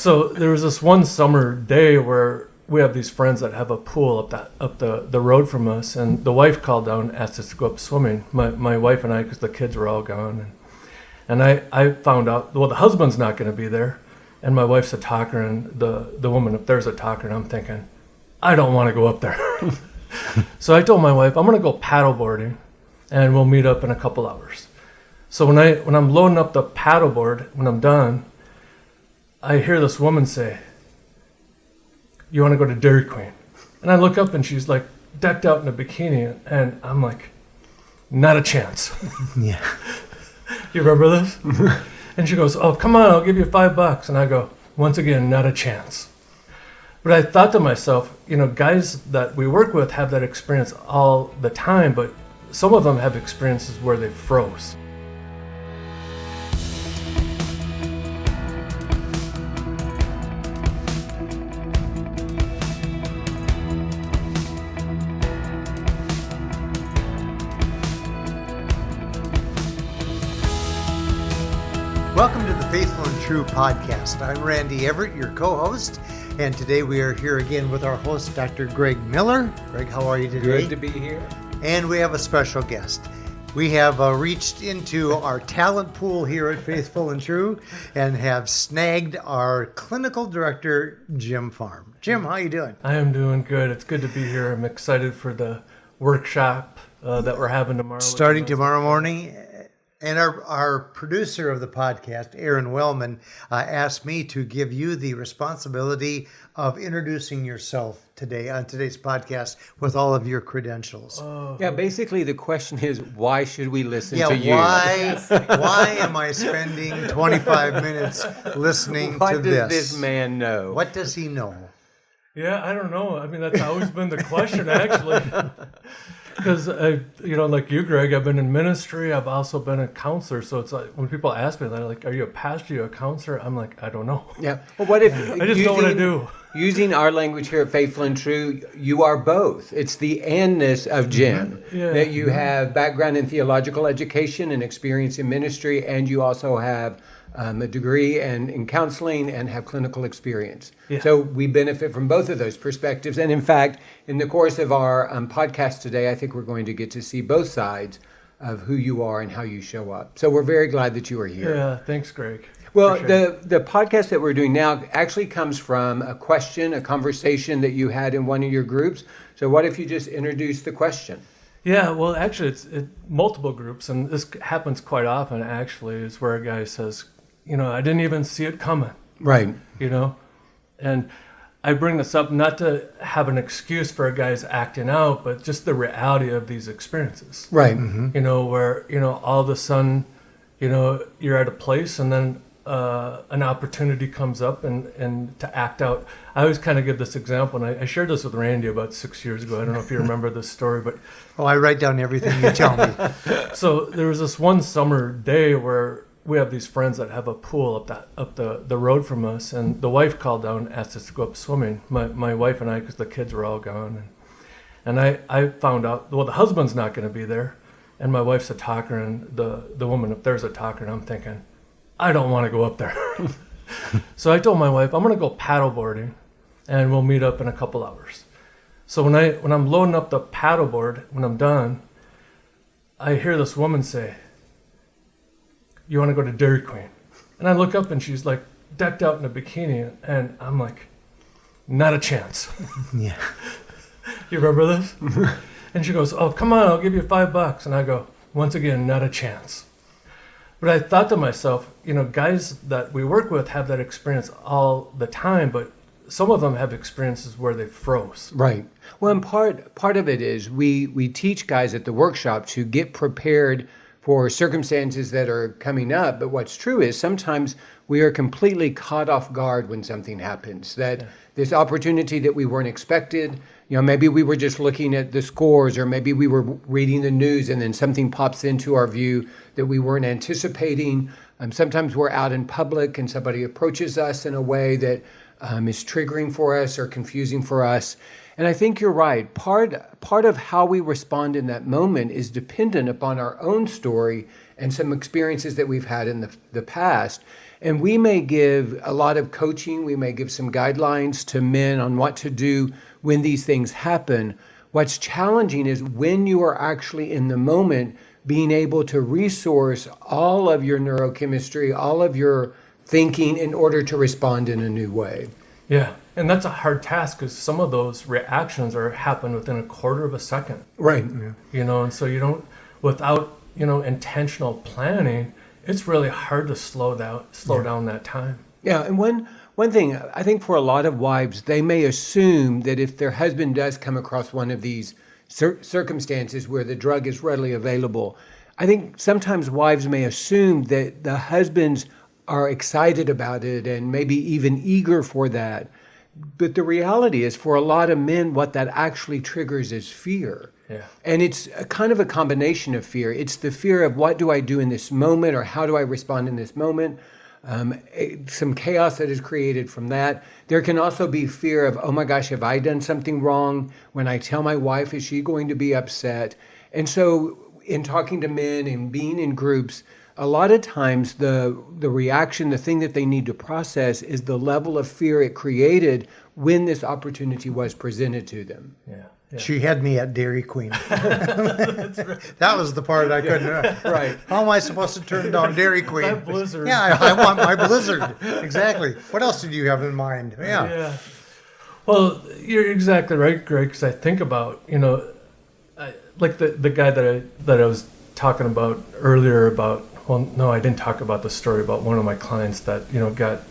So there was this one summer day where we have these friends that have a pool up the road from us, and the wife called down and asked us to go up swimming. My wife and I, because the kids were all gone, and I found out, well, the husband's not going to be there, and my wife's a talker, and the woman up there's a talker, and I'm thinking, I don't want to go up there. So I told my wife, I'm going to go paddleboarding, and we'll meet up in a couple hours. So when I'm loading up the paddleboard, when I'm done, I hear this woman say, you want to go to Dairy Queen? And I look up and she's like decked out in a bikini, and I'm like, not a chance. Yeah. You remember this? And she goes, oh, come on, I'll give you $5. And I go, once again, not a chance. But I thought to myself, guys that we work with have that experience all the time, but some of them have experiences where they froze. Welcome to the Faithful and True podcast. I'm Randy Everett, your co-host, and today we are here again with our host, Dr. Greg Miller. Greg, how are you today? Good to be here. And we have a special guest. We have reached into our talent pool here at Faithful and True and have snagged our clinical director, Jim Farm. Jim, how you doing? I am doing good. It's good to be here. I'm excited for the workshop that we're having tomorrow. Starting tomorrow morning. And our producer of the podcast, Aaron Wellman, asked me to give you the responsibility of introducing yourself today on today's podcast with all of your credentials. Yeah, basically the question is, why should we listen to you? Why am I spending 25 minutes listening to this? What does this man know? What does he know? Yeah, I don't know. I mean, that's always been the question, actually. Because, like you, Greg, I've been in ministry. I've also been a counselor. So it's like when people ask me, they're like, are you a pastor? Are you a counselor? I'm like, I don't know. Yeah. Well, what if I just know what I do. Using our language here at Faithful and True, you are both. It's the and-ness of Jim. Yeah. That you have background in theological education and experience in ministry, and you also have a degree in counseling and have clinical experience. Yeah. So we benefit from both of those perspectives. And in fact, in the course of our podcast today, I think we're going to get to see both sides of who you are and how you show up. So we're very glad that you are here. Yeah, thanks, Greg. Well, sure. The podcast that we're doing now actually comes from a question, a conversation that you had in one of your groups. So what if you just introduce the question? Yeah, well, actually, it's multiple groups, and this happens quite often, actually, is where a guy says, I didn't even see it coming. Right. And I bring this up not to have an excuse for a guy's acting out, but just the reality of these experiences. Right. Mm-hmm. Where, all of a sudden, you're at a place and then an opportunity comes up and to act out. I always kind of give this example, and I shared this with Randy about 6 years ago. I don't know if you remember this story, but... Oh, I write down everything you tell me. So there was this one summer day where we have these friends that have a pool up the road from us, and the wife called down and asked us to go up swimming. My wife and I, because the kids were all gone, and I found out, well, the husband's not going to be there, and my wife's a talker, and the woman up there's a talker, and I'm thinking, I don't want to go up there. So I told my wife, I'm going to go paddleboarding, and we'll meet up in a couple hours. So when I'm loading up the paddleboard, when I'm done, I hear this woman say, you want to go to Dairy Queen? And I look up and she's like decked out in a bikini, and I'm like, not a chance. Yeah. You remember this? And she goes, oh, come on, I'll give you $5. And I go, once again, not a chance. But I thought to myself, guys that we work with have that experience all the time, but some of them have experiences where they froze. Right. Well, and part of it is we teach guys at the workshop to get prepared for circumstances that are coming up. But what's true is sometimes we are completely caught off guard when something happens, that this opportunity that we weren't expected, maybe we were just looking at the scores, or maybe we were reading the news and then something pops into our view that we weren't anticipating. Sometimes we're out in public and somebody approaches us in a way that is triggering for us or confusing for us. And I think you're right. Part of how we respond in that moment is dependent upon our own story and some experiences that we've had in the past. And we may give a lot of coaching, we may give some guidelines to men on what to do when these things happen. What's challenging is when you are actually in the moment, being able to resource all of your neurochemistry, all of your thinking in order to respond in a new way. Yeah, and that's a hard task because some of those reactions happen within a quarter of a second. Right. And so you don't, without, intentional planning, it's really hard to slow down that time. Yeah, and one thing, I think for a lot of wives, they may assume that if their husband does come across one of these circumstances where the drug is readily available, I think sometimes wives may assume that the husbands are excited about it and maybe even eager for that. But the reality is, for a lot of men, what that actually triggers is fear. Yeah. And it's a kind of a combination of fear. It's the fear of what do I do in this moment, or how do I respond in this moment? Some chaos that is created from that. There can also be fear of, oh my gosh, have I done something wrong? When I tell my wife, is she going to be upset? And so in talking to men and being in groups, a lot of times the reaction, the thing that they need to process is the level of fear it created when this opportunity was presented to them. Yeah. She had me at Dairy Queen. That was the part I couldn't. Right. How am I supposed to turn down Dairy Queen? That Blizzard. Yeah, I want my Blizzard. Exactly. What else did you have in mind? Yeah. Well, you're exactly right, Greg. Because I think about like the guy that I was talking about earlier about. Well, no, I didn't talk about the story about one of my clients that got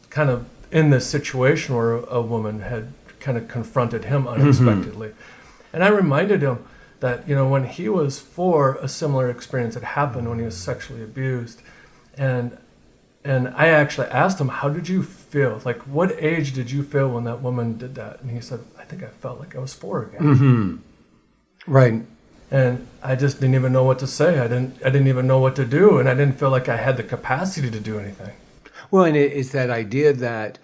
kind of in this situation where a woman had kind of confronted him unexpectedly. And I reminded him that, when he was 4, a similar experience had happened when he was sexually abused. And I actually asked him, how did you feel? Like, what age did you feel when that woman did that? And he said, I think I felt like I was 4 again. Mm-hmm. Right. And I just didn't even know what to say. I didn't even know what to do. And I didn't feel like I had the capacity to do anything. Well, and it's that idea that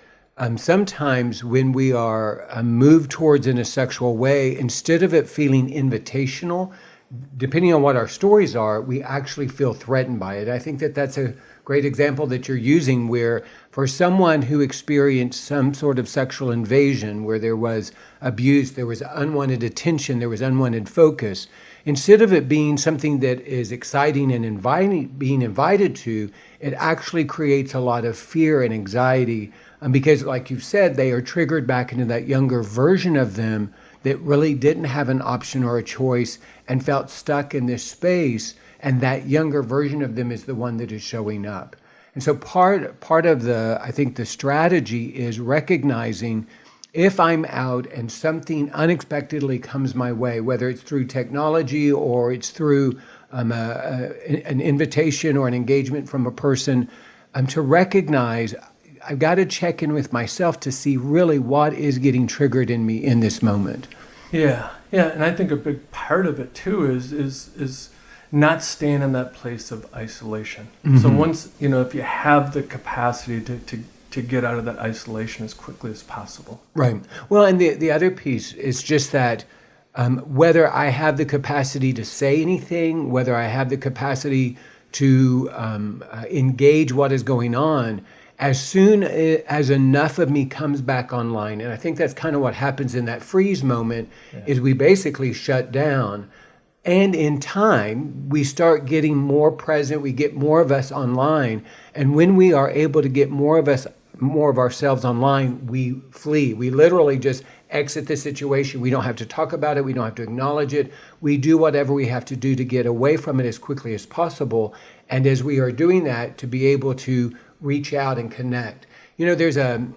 sometimes when we are moved towards in a sexual way, instead of it feeling invitational, depending on what our stories are, we actually feel threatened by it. I think that that's a great example that you're using, where for someone who experienced some sort of sexual invasion, where there was abuse, there was unwanted attention, there was unwanted focus, instead of it being something that is exciting and being invited to, it actually creates a lot of fear and anxiety. Because like you've said, they are triggered back into that younger version of them that really didn't have an option or a choice and felt stuck in this space. And that younger version of them is the one that is showing up. And so part of I think the strategy is recognizing if I'm out and something unexpectedly comes my way, whether it's through technology or it's through an invitation or an engagement from a person, to recognize I've got to check in with myself to see really what is getting triggered in me in this moment. Yeah, and I think a big part of it too is not staying in that place of isolation. Mm-hmm. So once, if you have the capacity to get out of that isolation as quickly as possible. Right. Well, and the other piece is just that whether I have the capacity to say anything, whether I have the capacity to engage what is going on, as soon as enough of me comes back online, and I think that's kind of what happens in that freeze moment, is we basically shut down. And in time, we start getting more present, we get more of us online. And when we are able to get more of ourselves online, we flee. We literally just exit the situation. We don't have to talk about it. We don't have to acknowledge it. We do whatever we have to do to get away from it as quickly as possible. And as we are doing that, to be able to reach out and connect. There's a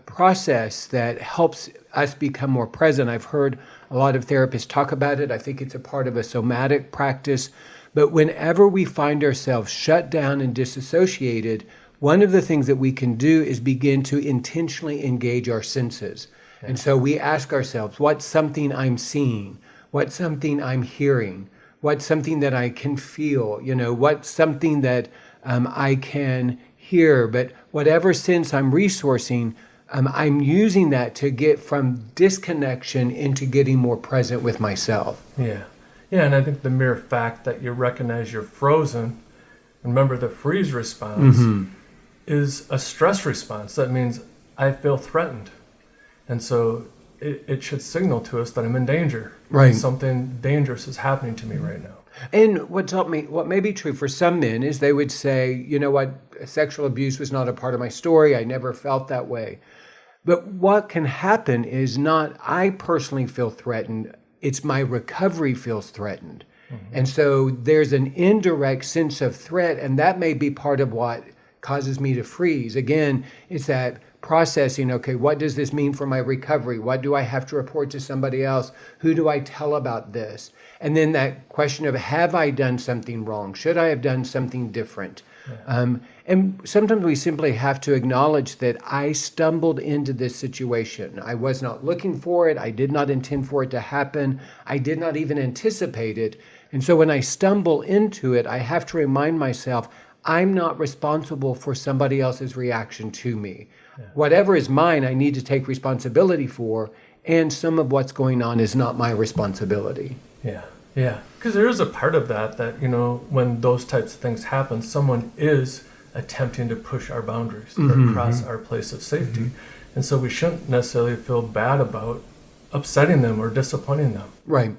process that helps us become more present. I've heard a lot of therapists talk about it. I think it's a part of a somatic practice. But whenever we find ourselves shut down and disassociated, one of the things that we can do is begin to intentionally engage our senses. Yeah. And so we ask ourselves, what's something I'm seeing? What's something I'm hearing? What's something that I can feel? What's something that I can hear? But whatever sense I'm resourcing, I'm using that to get from disconnection into getting more present with myself. Yeah. Yeah, and I think the mere fact that you recognize you're frozen, remember the freeze response, is a stress response. That means I feel threatened. And so it should signal to us that I'm in danger. Right. Something dangerous is happening to me right now. And what may be true for some men is they would say, you know what, sexual abuse was not a part of my story. I never felt that way. But what can happen is not I personally feel threatened, it's my recovery feels threatened. And so there's an indirect sense of threat, and that may be part of what causes me to freeze. Again, it's that processing, okay, what does this mean for my recovery? What do I have to report to somebody else? Who do I tell about this? And then that question of, have I done something wrong? Should I have done something different? And sometimes we simply have to acknowledge that I stumbled into this situation. I was not looking for it. I did not intend for it to happen. I did not even anticipate it. And so when I stumble into it, I have to remind myself, I'm not responsible for somebody else's reaction to me. Whatever is mine, I need to take responsibility for, and some of what's going on is not my responsibility. Yeah. Yeah. Because there is a part of that, you know, when those types of things happen, someone is attempting to push our boundaries or cross our place of safety. And so we shouldn't necessarily feel bad about upsetting them or disappointing them. Right.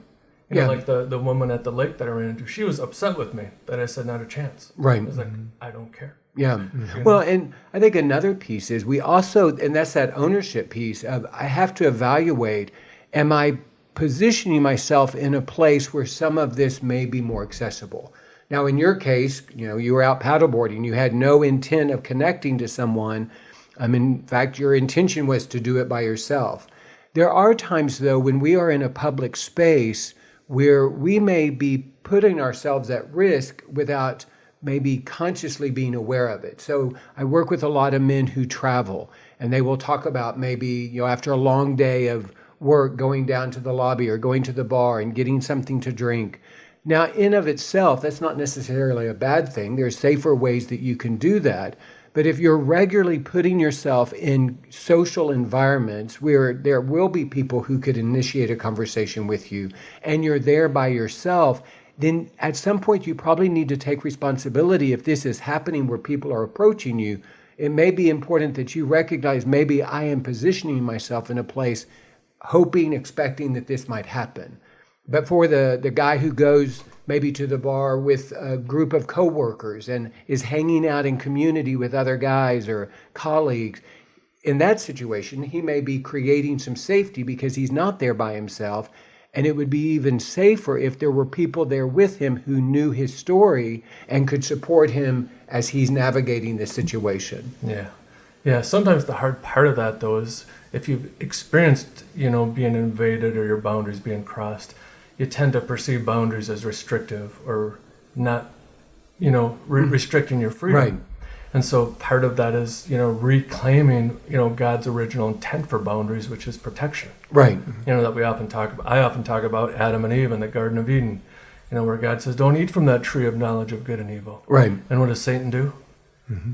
You know, like the woman at the lake that I ran into, she was upset with me that I said not a chance. Right. I was like, I don't care. Yeah. Well, and I think another piece is we also, and that's that ownership piece of I have to evaluate, am I positioning myself in a place where some of this may be more accessible? Now, in your case, you know, you were out paddleboarding. You had no intent of connecting to someone. In fact, your intention was to do it by yourself. There are times, though, when we are in a public space where we may be putting ourselves at risk without maybe consciously being aware of it. So I work with a lot of men who travel, and they will talk about maybe, you know, after a long day of work, going down to the lobby or going to the bar and getting something to drink. Now, in of itself, that's not necessarily a bad thing. There's safer ways that you can do that. But if you're regularly putting yourself in social environments where there will be people who could initiate a conversation with you, and you're there by yourself, then at some point you probably need to take responsibility. If this is happening where people are approaching you, it may be important that you recognize maybe I am positioning myself in a place hoping, expecting that this might happen. But for the guy who goes maybe to the bar with a group of coworkers and is hanging out in community with other guys or colleagues, in that situation, he may be creating some safety because he's not there by himself. And it would be even safer if there were people there with him who knew his story and could support him as he's navigating this situation. Yeah. Yeah. Sometimes the hard part of that, though, is if you've experienced, you know, being invaded or your boundaries being crossed, you tend to perceive boundaries as restrictive or not, you know, restricting your freedom. Right. And so part of that is, you know, reclaiming, you know, God's original intent for boundaries, which is protection. Right. You know, that we often talk about. I often talk about Adam and Eve in the Garden of Eden, you know, where God says, don't eat from that tree of knowledge of good and evil. Right. And what does Satan do?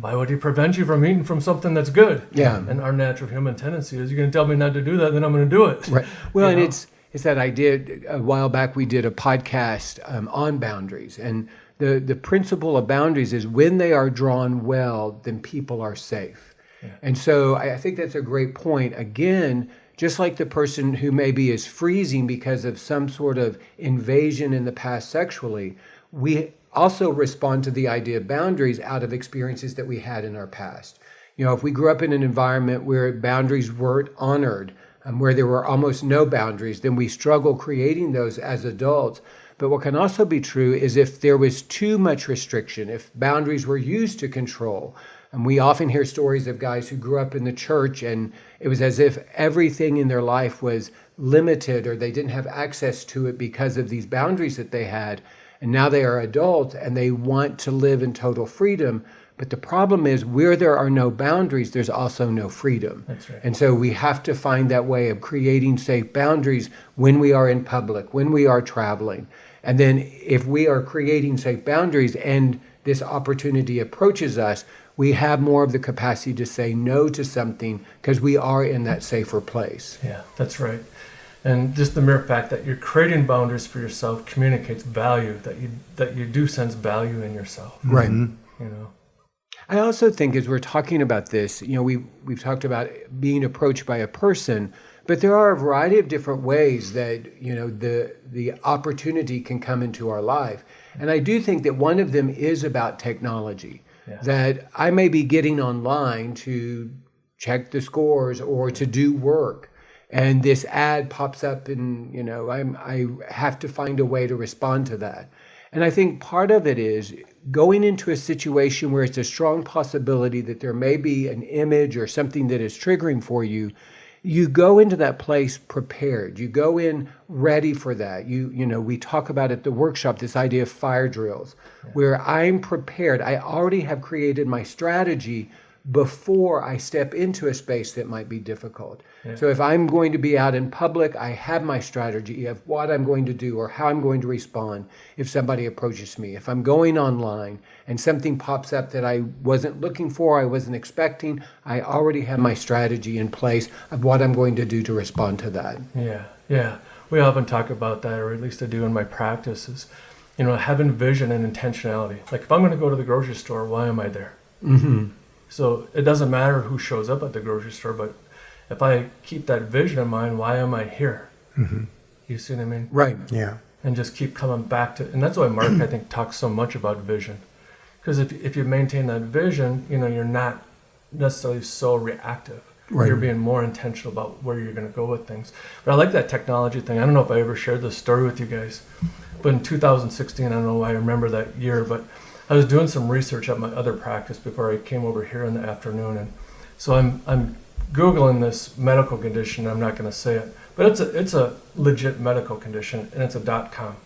Why would he prevent you from eating from something that's good? Yeah. And our natural human tendency is, you're going to tell me not to do that, then I'm going to do it. Right. Well, You and know? it's that idea. A while back, we did a podcast on boundaries, and the principle of boundaries is when they are drawn well, then people are safe. Yeah. And so I think that's a great point. Again, just like the person who maybe is freezing because of some sort of invasion in the past sexually, we also respond to the idea of boundaries out of experiences that we had in our past. You know, if we grew up in an environment where boundaries weren't honored, where there were almost no boundaries, then we struggle creating those as adults. But what can also be true is if there was too much restriction, if boundaries were used to control. And we often hear stories of guys who grew up in the church and it was as if everything in their life was limited or they didn't have access to it because of these boundaries that they had. And now they are adults and they want to live in total freedom. But the problem is where there are no boundaries, there's also no freedom. That's right. And so we have to find that way of creating safe boundaries when we are in public, when we are traveling. And then if we are creating safe boundaries and this opportunity approaches us, we have more of the capacity to say no to something because we are in that safer place. Yeah, that's right. And just the mere fact that you're creating boundaries for yourself communicates value, that you do sense value in yourself. Right. You know. I also think as we're talking about this, we've talked about being approached by a person, but there are a variety of different ways that, the opportunity can come into our life. And I do think that one of them is about technology. Yeah. That I may be getting online to check the scores or to do work, and this ad pops up, and I have to find a way to respond to that. And I think part of it is going into a situation where it's a strong possibility that there may be an image or something that is triggering for you. You go into that place prepared. You go in ready for that. We talk about at the workshop this idea of fire drills, where I'm prepared. I already have created my strategy before I step into a space that might be difficult. Yeah. So if I'm going to be out in public, I have my strategy of what I'm going to do or how I'm going to respond if somebody approaches me. If I'm going online and something pops up that I wasn't looking for, I wasn't expecting, I already have my strategy in place of what I'm going to do to respond to that. Yeah. We often talk about that, or at least I do in my practices. Having vision and intentionality. Like if I'm going to go to the grocery store, why am I there? Mm-hmm. So it doesn't matter who shows up at the grocery store, but if I keep that vision in mind, why am I here? Mm-hmm. You see what I mean? Right. Yeah. And just keep coming back to, and that's why Mark, I think, talks so much about vision. Because if you maintain that vision, you're not necessarily so reactive. Right. You're being more intentional about where you're going to go with things. But I like that technology thing. I don't know if I ever shared this story with you guys, but in 2016, I don't know why I remember that year, but I was doing some research at my other practice before I came over here in the afternoon, and so I'm Googling this medical condition. I'm not going to say it, but it's a legit medical condition, and it's a .com.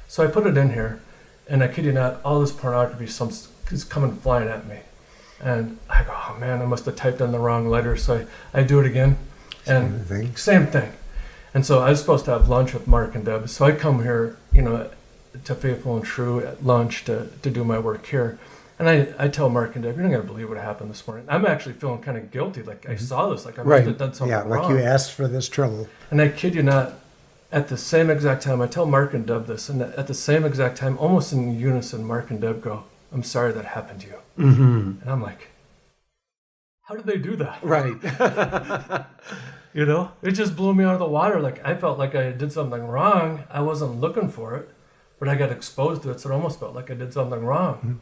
So I put it in here, and I kid you not, all this pornography is coming flying at me, and I go, oh man, I must have typed in the wrong letter. So I do it again, and same thing. And so I was supposed to have lunch with Mark and Deb. So I come here, to Faithful and True at lunch to do my work here. And I tell Mark and Deb, you're not going to believe what happened this morning. I'm actually feeling kind of guilty. Like I saw this, like I must have done something wrong. Yeah, like you asked for this trouble. And I kid you not, at the same exact time, I tell Mark and Deb this, and at the same exact time, almost in unison, Mark and Deb go, I'm sorry that happened to you. Mm-hmm. And I'm like, how did they do that? Right. It just blew me out of the water. Like I felt like I did something wrong. I wasn't looking for it, but I got exposed to it, so it almost felt like I did something wrong. Mm-hmm.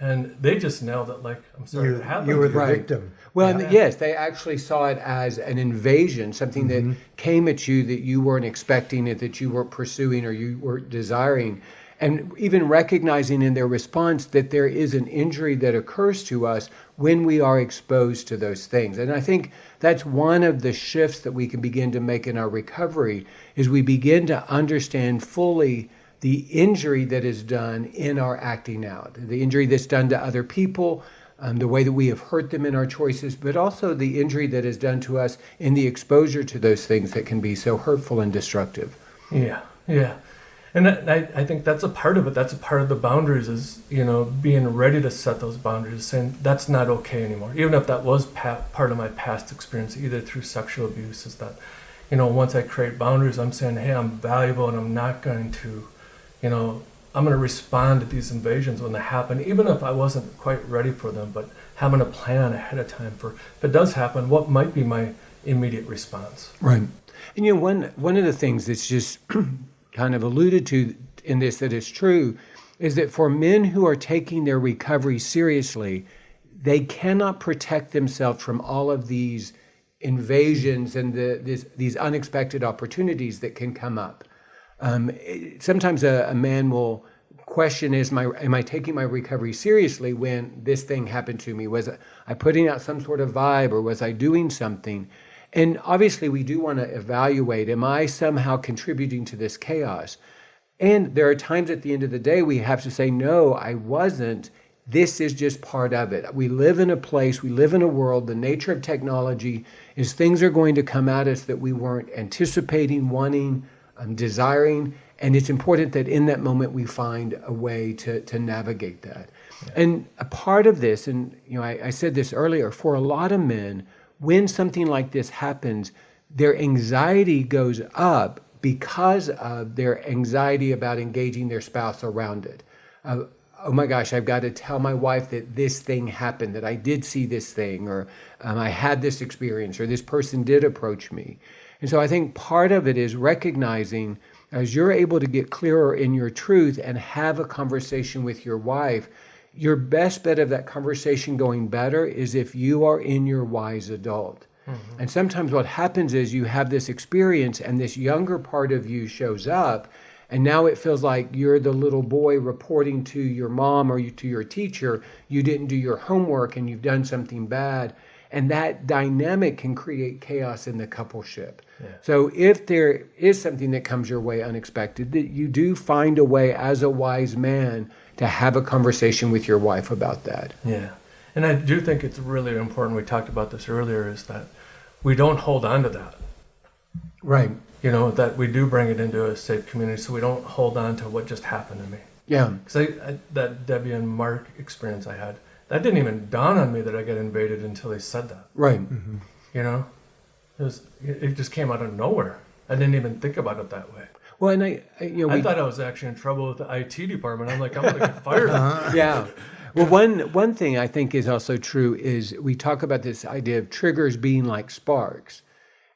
And they just nailed it. Like, I'm sorry it happened. You were the right. victim. Well, yes, they actually saw it as an invasion, something that came at you that you weren't expecting, that you weren't pursuing or you weren't desiring. And even recognizing in their response that there is an injury that occurs to us when we are exposed to those things. And I think that's one of the shifts that we can begin to make in our recovery, is we begin to understand fully the injury that is done in our acting out, the injury that's done to other people, the way that we have hurt them in our choices, but also the injury that is done to us in the exposure to those things that can be so hurtful and destructive. Yeah. And I think that's a part of it. That's a part of the boundaries is, being ready to set those boundaries, saying that's not okay anymore. Even if that was part of my past experience, either through sexual abuse, is that, once I create boundaries, I'm saying, hey, I'm valuable and I'm not going to, I'm going to respond to these invasions when they happen, even if I wasn't quite ready for them, but having a plan ahead of time for, if it does happen, what might be my immediate response. Right. And one of the things that's just kind of alluded to in this that is true is that for men who are taking their recovery seriously, they cannot protect themselves from all of these invasions and these unexpected opportunities that can come up. Sometimes a man will question, am I taking my recovery seriously when this thing happened to me? Was I putting out some sort of vibe, or was I doing something? And obviously we do want to evaluate, am I somehow contributing to this chaos? And there are times at the end of the day we have to say, no, I wasn't. This is just part of it. We live in a place, we live in a world, the nature of technology is things are going to come at us that we weren't anticipating, wanting, desiring, and it's important that in that moment we find a way to navigate that. And a part of this, and I said this earlier, for a lot of men, when something like this happens, their anxiety goes up because of their anxiety about engaging their spouse around it. Oh my gosh, I've got to tell my wife that this thing happened, that I did see this thing, or I had this experience, or this person did approach me. And so I think part of it is recognizing, as you're able to get clearer in your truth and have a conversation with your wife, your best bet of that conversation going better is if you are in your wise adult. Mm-hmm. And sometimes what happens is you have this experience and this younger part of you shows up, and now it feels like you're the little boy reporting to your mom or to your teacher, you didn't do your homework and you've done something bad. And that dynamic can create chaos in the coupleship. Yeah. So if there is something that comes your way unexpected, that you do find a way as a wise man to have a conversation with your wife about that. Yeah. And I do think it's really important, we talked about this earlier, is that we don't hold on to that. Right. That we do bring it into a safe community, so we don't hold on to what just happened to me. Yeah. Because that Debbie and Mark experience I had, that didn't even dawn on me that I got invaded until they said that. Right. Mm-hmm. It just came out of nowhere. I didn't even think about it that way. Well, and I thought I was actually in trouble with the IT department. I'm like, I'm going to get fired. Yeah. Well, one thing I think is also true is we talk about this idea of triggers being like sparks.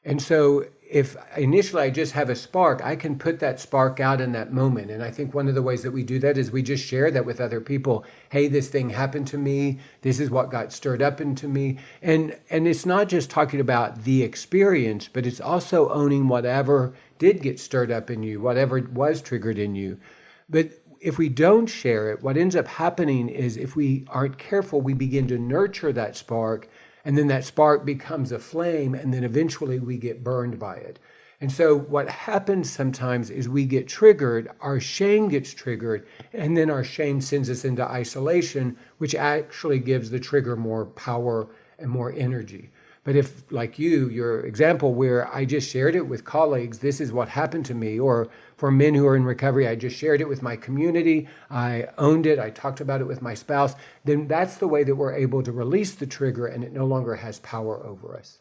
And so if initially I just have a spark, I can put that spark out in that moment. And I think one of the ways that we do that is we just share that with other people. Hey, this thing happened to me. This is what got stirred up into me. And it's not just talking about the experience, but it's also owning whatever did get stirred up in you, whatever was triggered in you. But if we don't share it, what ends up happening is if we aren't careful, we begin to nurture that spark, and then that spark becomes a flame, and then eventually we get burned by it. And so what happens sometimes is we get triggered, our shame gets triggered, and then our shame sends us into isolation, which actually gives the trigger more power and more energy. But if, like your example where I just shared it with colleagues, this is what happened to me, or for men who are in recovery, I just shared it with my community, I owned it, I talked about it with my spouse, then that's the way that we're able to release the trigger and it no longer has power over us.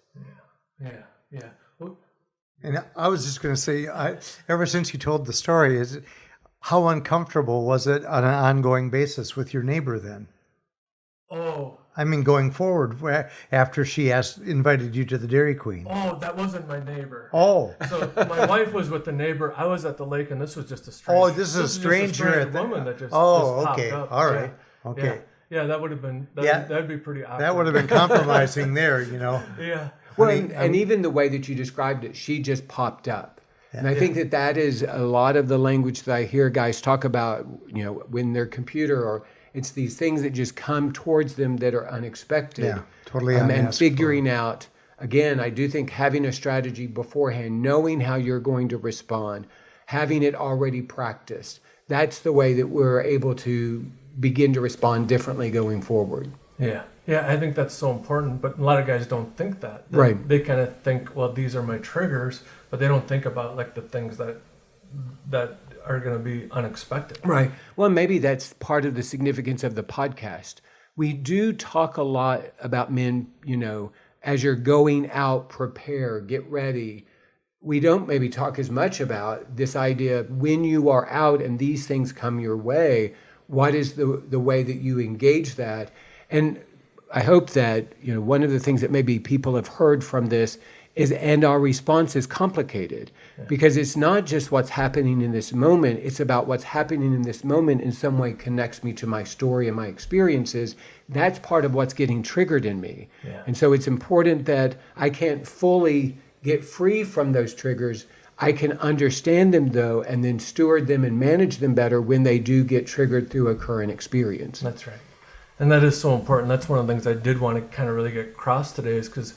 Yeah. Well, and I was just going to say, ever since you told the story, how uncomfortable was it on an ongoing basis with your neighbor then? Oh. I mean, going forward, after she invited you to the Dairy Queen. Oh, that wasn't my neighbor. Oh. So my wife was with the neighbor. I was at the lake, and this was just a stranger. Oh, this is a stranger woman that just okay. popped up. All right. Yeah. Okay. Yeah, that would have been, that'd be pretty awkward. That would have been compromising there, Yeah. Well, and even the way that you described it, she just popped up. And I think that is a lot of the language that I hear guys talk about, when their computer or it's these things that just come towards them that are unexpected. Yeah, totally and figuring out, again, I do think having a strategy beforehand, knowing how you're going to respond, having it already practiced, that's the way that we're able to begin to respond differently going forward. Yeah, I think that's so important, but a lot of guys don't think that. Right. They kind of think, well, these are my triggers, but they don't think about like the things that are going to be unexpected. Right. Well, maybe that's part of the significance of the podcast. We do talk a lot about men, as you're going out, prepare, get ready. We don't maybe talk as much about this idea of when you are out and these things come your way, what is the way that you engage that? And I hope that, one of the things that maybe people have heard from this is, and our response is complicated because it's not just what's happening in this moment, it's about what's happening in this moment in some way connects me to my story and my experiences. That's part of what's getting triggered in me. Yeah. And so it's important that I can't fully get free from those triggers. I can understand them though, and then steward them and manage them better when they do get triggered through a current experience. That's right. And that is so important. That's one of the things I did want to kind of really get across today is because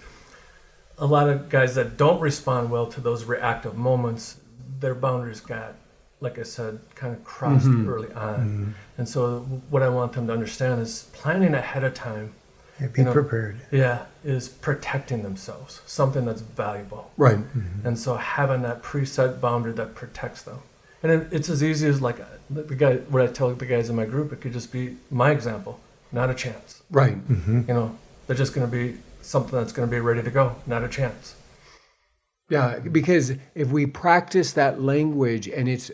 a lot of guys that don't respond well to those reactive moments, their boundaries got, like I said, kind of crossed early on. Mm-hmm. And so what I want them to understand is planning ahead of time. Yeah, be prepared. Yeah, is protecting themselves, something that's valuable. Right. Mm-hmm. And so having that preset boundary that protects them. And it's as easy as like the guy, what I tell the guys in my group, it could just be my example, not a chance. Right. You know, they're just going to be something that's going to be ready to go, not a chance. Yeah, because if we practice that language and it's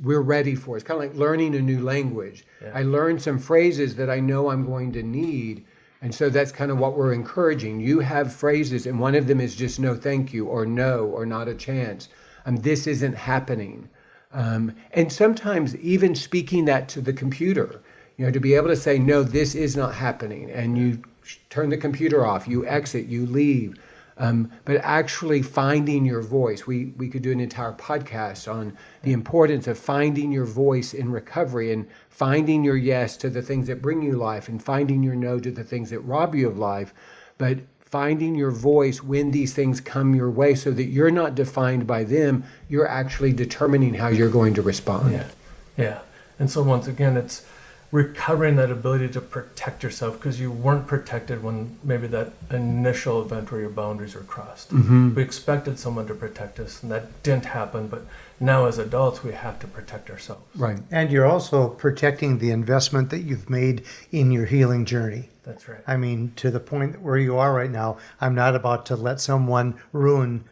we're ready for it. It's kind of like learning a new language. Yeah. I learned some phrases that I know I'm going to need. And so that's kind of what we're encouraging. You have phrases, and one of them is just no thank you, or no, or not a chance. This isn't happening. And sometimes even speaking that to the computer, you know, to be able to say, no, this is not happening. And you turn the computer off, you exit, you leave. But actually finding your voice. We could do an entire podcast on the importance of finding your voice in recovery and finding your yes to the things that bring you life and finding your no to the things that rob you of life. But finding your voice when these things come your way so that you're not defined by them, you're actually determining how you're going to respond. Yeah. And so once again, it's recovering that ability to protect yourself because you weren't protected when maybe that initial event where your boundaries were crossed. We expected someone to protect us, and that didn't happen. But now as adults, we have to protect ourselves. Right. And you're also protecting the investment that you've made in your healing journey. That's right. I mean, to the point where you are right now, I'm not about to let someone ruin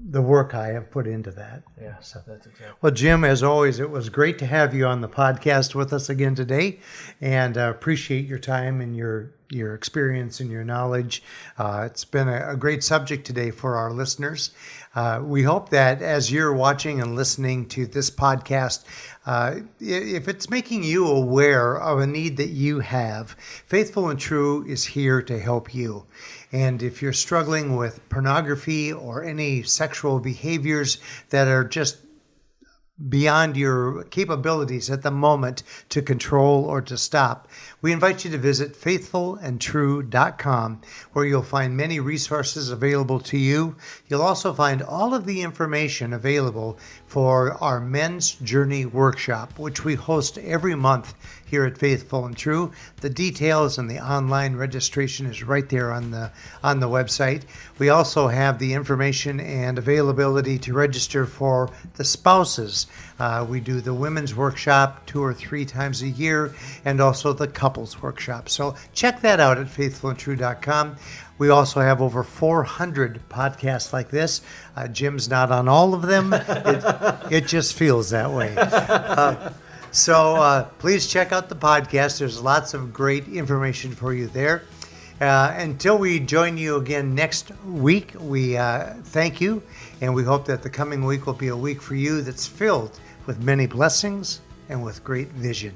the work I have put into that. Yeah, so that's exactly. Well, Jim, as always, it was great to have you on the podcast with us again today, and appreciate your time and your experience and your knowledge. It's been a great subject today for our listeners. We hope that as you're watching and listening to this podcast, if it's making you aware of a need that you have, Faithful and True is here to help you. And if you're struggling with pornography or any sexual behaviors that are just beyond your capabilities at the moment to control or to stop, we invite you to visit faithfulandtrue.com, where you'll find many resources available to you. You'll also find all of the information available for our Men's Journey Workshop, which we host every month here at Faithful and True. The details and the online registration is right there on the website. We also have the information and availability to register for the spouses. We do the women's workshop 2 or 3 times a year, and also the couples workshop. So check that out at faithfulandtrue.com. We also have over 400 podcasts like this. Jim's not on all of them. It just feels that way. So please check out the podcast. There's lots of great information for you there. Until we join you again next week, we thank you, and we hope that the coming week will be a week for you that's filled with many blessings and with great vision.